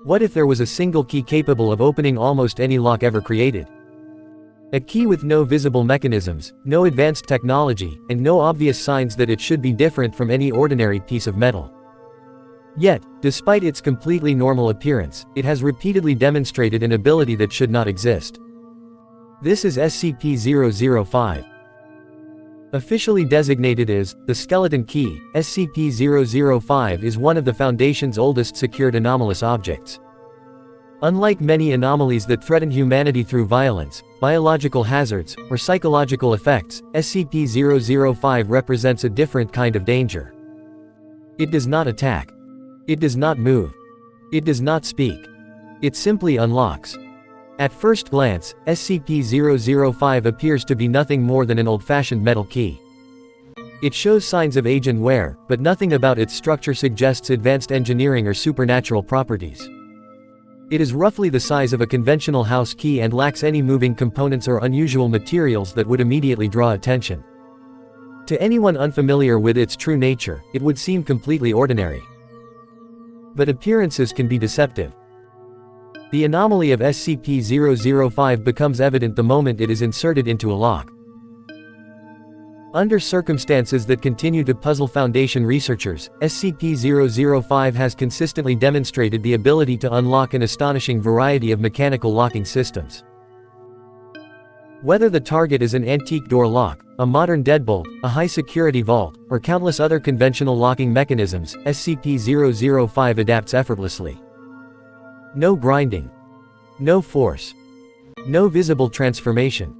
What if there was a single key capable of opening almost any lock ever created? A key with no visible mechanisms, no advanced technology, and no obvious signs that it should be different from any ordinary piece of metal. Yet, despite its completely normal appearance, it has repeatedly demonstrated an ability that should not exist. This is SCP-005. Officially designated as the Skeleton Key, SCP-005 is one of the Foundation's oldest secured anomalous objects. Unlike many anomalies that threaten humanity through violence, biological hazards, or psychological effects, SCP-005 represents a different kind of danger. It does not attack. It does not move. It does not speak. It simply unlocks. At first glance, SCP-005 appears to be nothing more than an old-fashioned metal key. It shows signs of age and wear, but nothing about its structure suggests advanced engineering or supernatural properties. It is roughly the size of a conventional house key and lacks any moving components or unusual materials that would immediately draw attention. To anyone unfamiliar with its true nature, it would seem completely ordinary. But appearances can be deceptive. The anomaly of SCP-005 becomes evident the moment it is inserted into a lock. Under circumstances that continue to puzzle Foundation researchers, SCP-005 has consistently demonstrated the ability to unlock an astonishing variety of mechanical locking systems. Whether the target is an antique door lock, a modern deadbolt, a high-security vault, or countless other conventional locking mechanisms, SCP-005 adapts effortlessly. No grinding. No force. No visible transformation.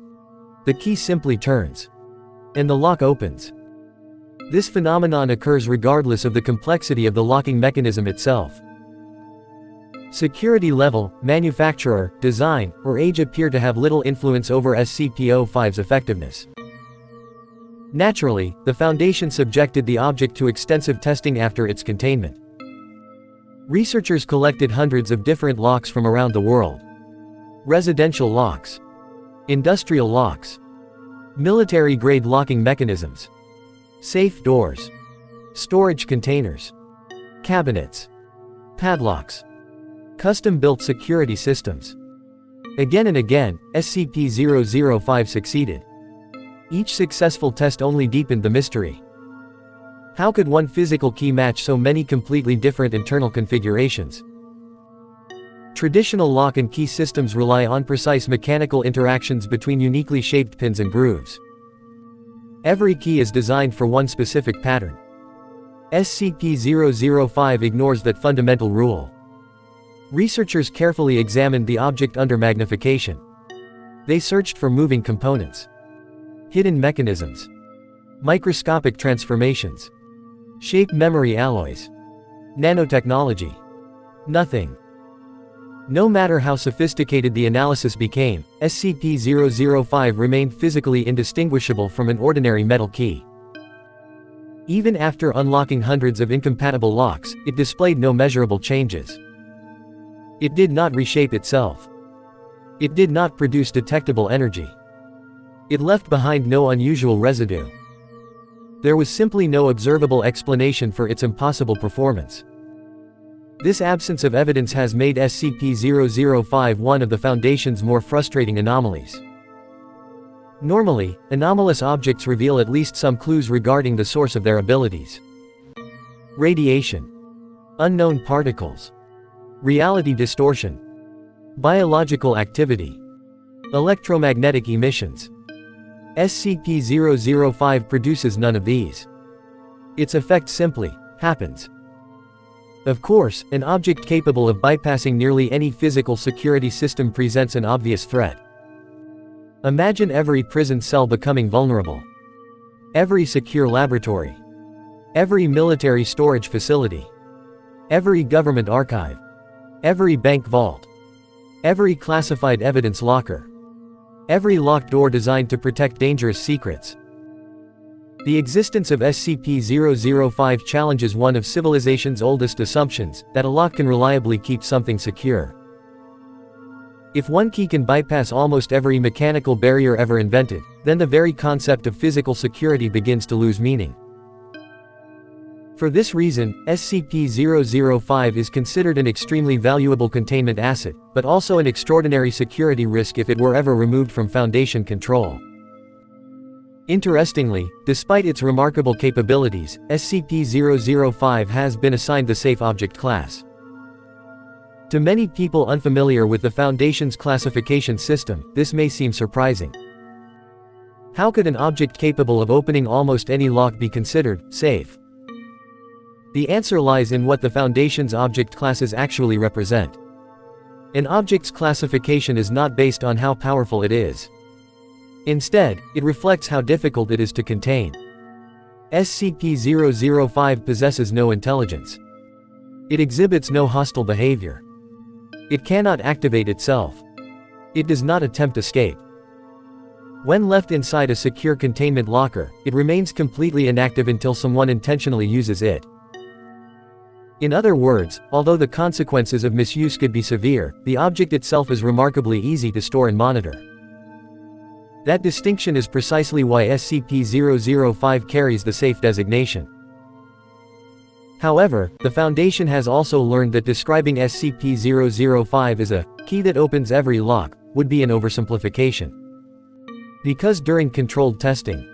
The key simply turns. And the lock opens. This phenomenon occurs regardless of the complexity of the locking mechanism itself. Security level, manufacturer, design, or age appear to have little influence over SCP-005's effectiveness. Naturally, the Foundation subjected the object to extensive testing after its containment. Researchers collected hundreds of different locks from around the world. Residential locks. Industrial locks. Military-grade locking mechanisms. Safe doors. Storage containers. Cabinets. Padlocks. Custom-built security systems. Again and again, SCP-005 succeeded. Each successful test only deepened the mystery. How could one physical key match so many completely different internal configurations? Traditional lock and key systems rely on precise mechanical interactions between uniquely shaped pins and grooves. Every key is designed for one specific pattern. SCP-005 ignores that fundamental rule. Researchers carefully examined the object under magnification. They searched for moving components, hidden mechanisms, microscopic transformations, shape memory alloys, nanotechnology. Nothing. No matter how sophisticated the analysis became, SCP-005 remained physically indistinguishable from an ordinary metal key. Even after unlocking hundreds of incompatible locks, it displayed no measurable changes. It did not reshape itself. It did not produce detectable energy. It left behind no unusual residue. There was simply no observable explanation for its impossible performance. This absence of evidence has made SCP-005 one of the Foundation's more frustrating anomalies. Normally, anomalous objects reveal at least some clues regarding the source of their abilities. Radiation. Unknown particles. Reality distortion. Biological activity. Electromagnetic emissions. SCP-005 produces none of these. Its effect simply happens. Of course, an object capable of bypassing nearly any physical security system presents an obvious threat. Imagine every prison cell becoming vulnerable. Every secure laboratory. Every military storage facility. Every government archive. Every bank vault. Every classified evidence locker. Every locked door designed to protect dangerous secrets. The existence of SCP-005 challenges one of civilization's oldest assumptions, that a lock can reliably keep something secure. If one key can bypass almost every mechanical barrier ever invented, then the very concept of physical security begins to lose meaning. For this reason, SCP-005 is considered an extremely valuable containment asset, but also an extraordinary security risk if it were ever removed from Foundation control. Interestingly, despite its remarkable capabilities, SCP-005 has been assigned the Safe Object class. To many people unfamiliar with the Foundation's classification system, this may seem surprising. How could an object capable of opening almost any lock be considered safe? The answer lies in what the Foundation's object classes actually represent. An object's classification is not based on how powerful it is. Instead, it reflects how difficult it is to contain. SCP-005 possesses no intelligence. It exhibits no hostile behavior. It cannot activate itself. It does not attempt escape. When left inside a secure containment locker, it remains completely inactive until someone intentionally uses it. In other words, although the consequences of misuse could be severe, the object itself is remarkably easy to store and monitor. That distinction is precisely why SCP-005 carries the safe designation. However, the Foundation has also learned that describing SCP-005 as a key that opens every lock would be an oversimplification. Because during controlled testing,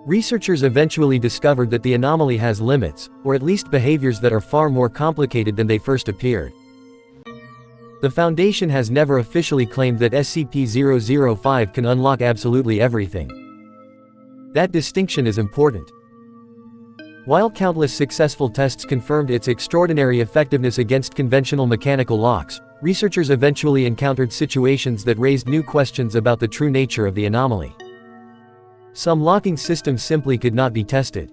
researchers eventually discovered that the anomaly has limits, or at least behaviors that are far more complicated than they first appeared. The Foundation has never officially claimed that SCP-005 can unlock absolutely everything. That distinction is important. While countless successful tests confirmed its extraordinary effectiveness against conventional mechanical locks, researchers eventually encountered situations that raised new questions about the true nature of the anomaly. Some locking systems simply could not be tested.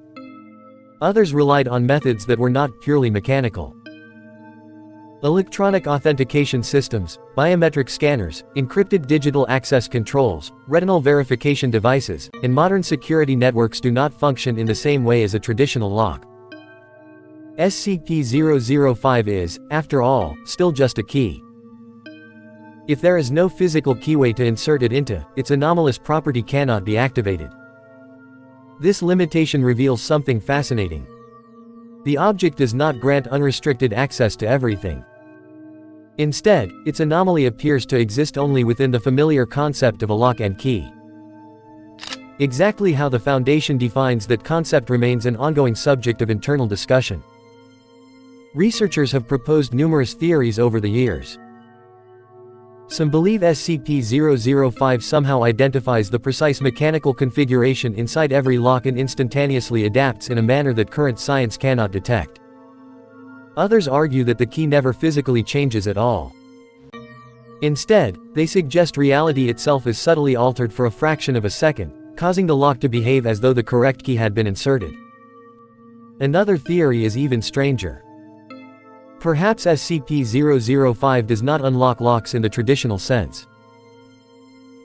Others relied on methods that were not purely mechanical. Electronic authentication systems, biometric scanners, encrypted digital access controls, retinal verification devices, and modern security networks do not function in the same way as a traditional lock. SCP-005 is, after all, still just a key. If there is no physical keyway to insert it into, its anomalous property cannot be activated. This limitation reveals something fascinating. The object does not grant unrestricted access to everything. Instead, its anomaly appears to exist only within the familiar concept of a lock and key. Exactly how the Foundation defines that concept remains an ongoing subject of internal discussion. Researchers have proposed numerous theories over the years. Some believe SCP-005 somehow identifies the precise mechanical configuration inside every lock and instantaneously adapts in a manner that current science cannot detect. Others argue that the key never physically changes at all. Instead, they suggest reality itself is subtly altered for a fraction of a second, causing the lock to behave as though the correct key had been inserted. Another theory is even stranger. Perhaps SCP-005 does not unlock locks in the traditional sense.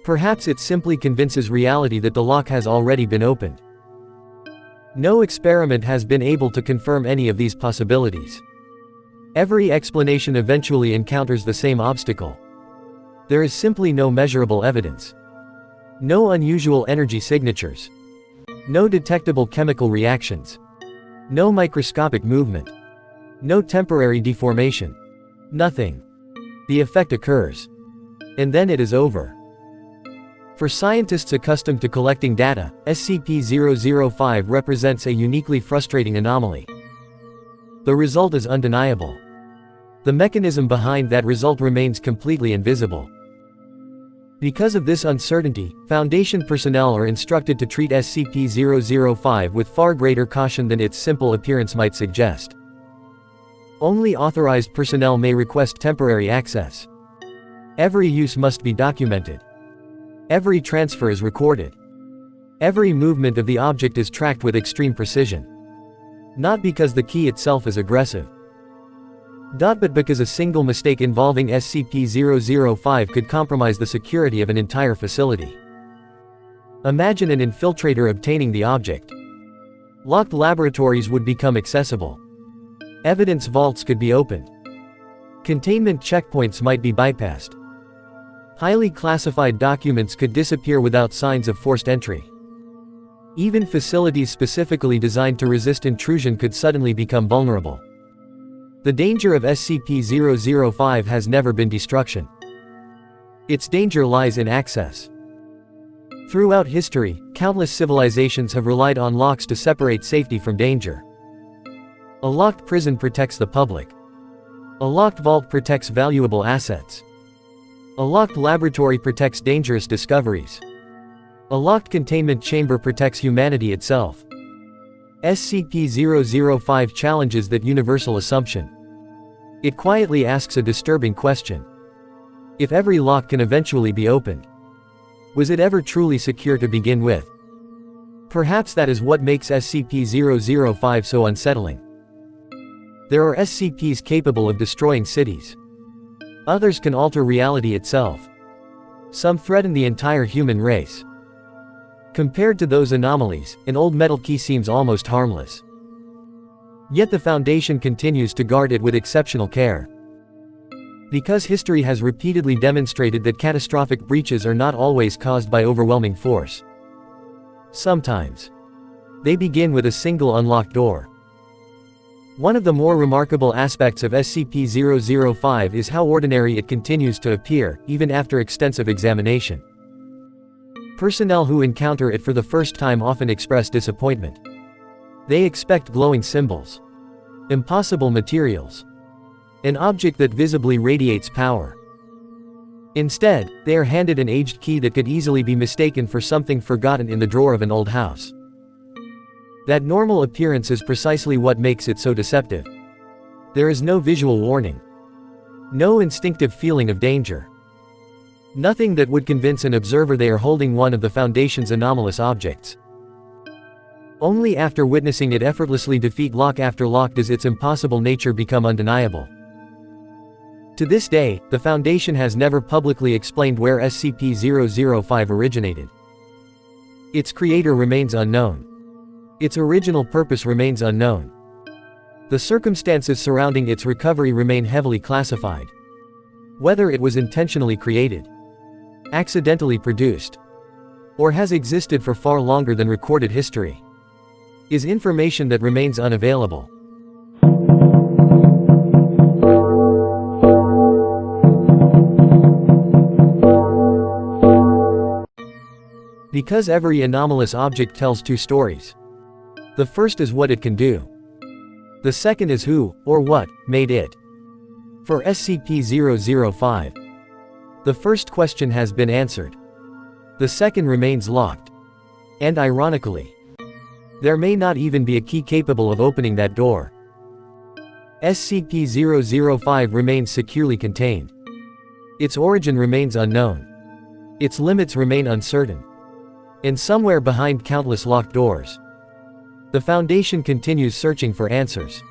Perhaps it simply convinces reality that the lock has already been opened. No experiment has been able to confirm any of these possibilities. Every explanation eventually encounters the same obstacle. There is simply no measurable evidence. No unusual energy signatures. No detectable chemical reactions. No microscopic movement. No temporary deformation. Nothing. The effect occurs. And then it is over. For scientists accustomed to collecting data, SCP-005 represents a uniquely frustrating anomaly. The result is undeniable. The mechanism behind that result remains completely invisible. Because of this uncertainty, Foundation personnel are instructed to treat SCP-005 with far greater caution than its simple appearance might suggest. Only authorized personnel may request temporary access. Every use must be documented. Every transfer is recorded. Every movement of the object is tracked with extreme precision. Not because the key itself is aggressive, but because a single mistake involving SCP-005 could compromise the security of an entire facility. Imagine an infiltrator obtaining the object. Locked laboratories would become accessible. Evidence vaults could be opened. Containment checkpoints might be bypassed. Highly classified documents could disappear without signs of forced entry. Even facilities specifically designed to resist intrusion could suddenly become vulnerable. The danger of SCP-005 has never been destruction. Its danger lies in access. Throughout history, countless civilizations have relied on locks to separate safety from danger. A locked prison protects the public. A locked vault protects valuable assets. A locked laboratory protects dangerous discoveries. A locked containment chamber protects humanity itself. SCP-005 challenges that universal assumption. It quietly asks a disturbing question. If every lock can eventually be opened, was it ever truly secure to begin with? Perhaps that is what makes SCP-005 so unsettling. There are SCPs capable of destroying cities. Others can alter reality itself. Some threaten the entire human race. Compared to those anomalies, an old metal key seems almost harmless. Yet the Foundation continues to guard it with exceptional care. Because history has repeatedly demonstrated that catastrophic breaches are not always caused by overwhelming force. Sometimes, they begin with a single unlocked door. One of the more remarkable aspects of SCP-005 is how ordinary it continues to appear, even after extensive examination. Personnel who encounter it for the first time often express disappointment. They expect glowing symbols, impossible materials, an object that visibly radiates power. Instead, they are handed an aged key that could easily be mistaken for something forgotten in the drawer of an old house. That normal appearance is precisely what makes it so deceptive. There is no visual warning, no instinctive feeling of danger. Nothing that would convince an observer they are holding one of the Foundation's anomalous objects. Only after witnessing it effortlessly defeat lock after lock does its impossible nature become undeniable. To this day, the Foundation has never publicly explained where SCP-005 originated. Its creator remains unknown. Its original purpose remains unknown. The circumstances surrounding its recovery remain heavily classified. Whether it was intentionally created, accidentally produced, or has existed for far longer than recorded history, is information that remains unavailable. Because every anomalous object tells two stories. The first is what it can do. The second is who, or what, made it. For SCP-005, the first question has been answered. The second remains locked. And ironically, there may not even be a key capable of opening that door. SCP-005 remains securely contained. Its origin remains unknown. Its limits remain uncertain. And somewhere behind countless locked doors, the Foundation continues searching for answers.